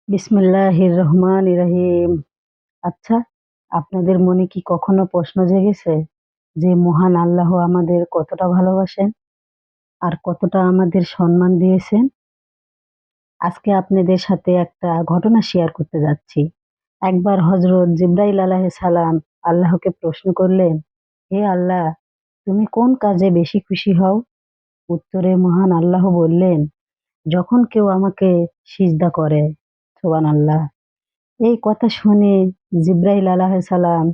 বিসমিল্লাহির রহমানির রহিম। আচ্ছা, আপনাদের মনে কি কখনো প্রশ্ন জেগেছে যে মহান আল্লাহ আমাদের কতটা ভালোবাসেন আর কতটা আমাদের সম্মান দিয়েছেন? আজকে আপনাদের সাথে একটা ঘটনা শেয়ার করতে যাচ্ছি। একবার হযরত জিবরাইল আলাইহিস সালাম আল্লাহকে প্রশ্ন করলেন, হে আল্লাহ, তুমি কোন কাজে বেশি খুশি হও? উত্তরে মহান আল্লাহ বললেন, যখন কেউ আমাকে সিজদা করে। সুবহানাল্লাহ। এই কথা শুনে জিবরাইল আলাইহিস সালাম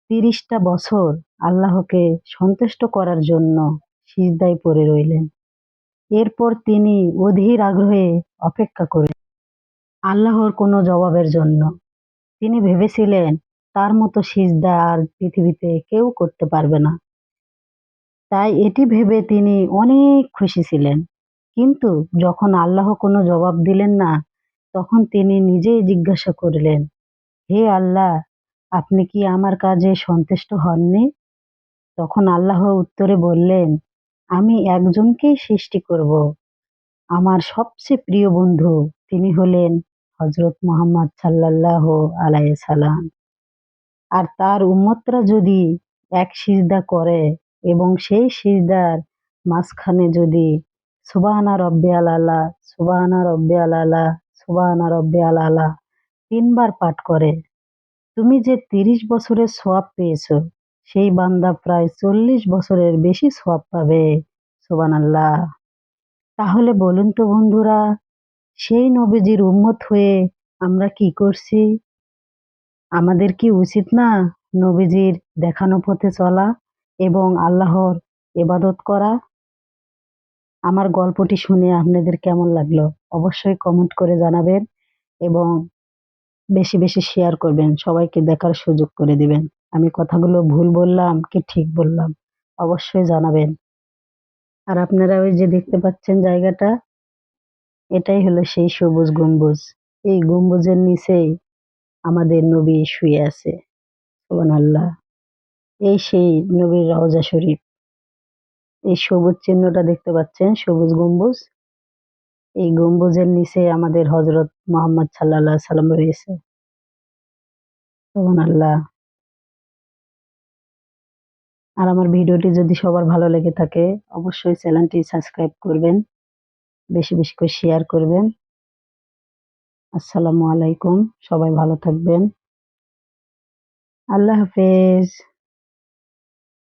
৩০ টা বছর আল্লাহকে সন্তুষ্ট করার জন্য সিজদায় পড়ে রইলেন। এরপর তিনি অধীর আগ্রহে অপেক্ষা করলেন আল্লাহর কোনো জবাবের জন্য। তিনি ভেবেছিলেন তার মতো সিজদা আর পৃথিবীতে কেউ করতে পারবে না। তাই এটি ভেবে তিনি অনেক খুশি ছিলেন। কিন্তু যখন আল্লাহ কোনো জবাব দিলেন না, তখন তিনি নিজেই জিজ্ঞাসা করলেন, হে আল্লাহ, আপনি কি আমার কাজে সন্তুষ্ট হননি? তখন আল্লাহ উত্তরে বললেন, আমি একজনকেই সৃষ্টি করব, আমার সবচেয়ে প্রিয় বন্ধু। তিনি হলেন হযরত মুহাম্মদ সাল্লাল্লাহু আলাইহি সাল্লাম। আর তার উম্মতরা যদি এক সিজদা করে এবং সেই সিজদার মাঝখানে যদি সুবহানা রাব্বিয়াল আলা, সুবহানা রাব্বিয়াল আলা, সুবহানা রাব্বিয়াল আলা ৩ বার পাঠ করে, তুমি যে ৩০ বছরের সওয়াব পেয়েছো, সেই বান্দা প্রায় ৪০ বছরের বেশি সওয়াব পাবে। সুবহানাল্লাহ। তাহলে বলুন তো বন্ধুরা, সেই নবীজির উম্মত হয়ে আমরা কি করছি? আমাদের কি উচিত না নবীজির দেখানো পথে চলা এবং আল্লাহর ইবাদত করা? আমার গল্পটি শুনে আপনাদের কেমন লাগলো? অবশ্যই কমেন্ট করে জানাবেন এবং বেশি বেশি শেয়ার করবেন। সবাইকে দেখার সুযোগ করে দিবেন। আমি কথাগুলো ভুল বললাম কি ঠিক বললাম? অবশ্যই জানাবেন। আর আপনারা ওই যে দেখতে পাচ্ছেন জায়গাটা, এটাই হলো সেই সবুজ গম্বুজ। এই গম্বুজের নিচেই আমাদের নবী শুয়ে আছে। সুবহানাল্লাহ। এই সেই নবীর রওজা শরীফ। এই সবুজ চিহ্নটা দেখতে পাচ্ছেন, সবুজ গম্বুজ। এই গম্বুজের নিচে আমাদের হযরত মুহাম্মদ সাল্লাল্লাহু আলাইহি সাল্লাম রয়েছে। সুবহানাল্লাহ। আর আমার ভিডিওটি যদি সবার ভালো লেগে থাকে, অবশ্যই চ্যানেলটি সাবস্ক্রাইব করবেন। বেশি বেশি করে শেয়ার করবেন। আসসালামু আলাইকুম। সবাই ভালো থাকবেন। আল্লাহ হাফেজ।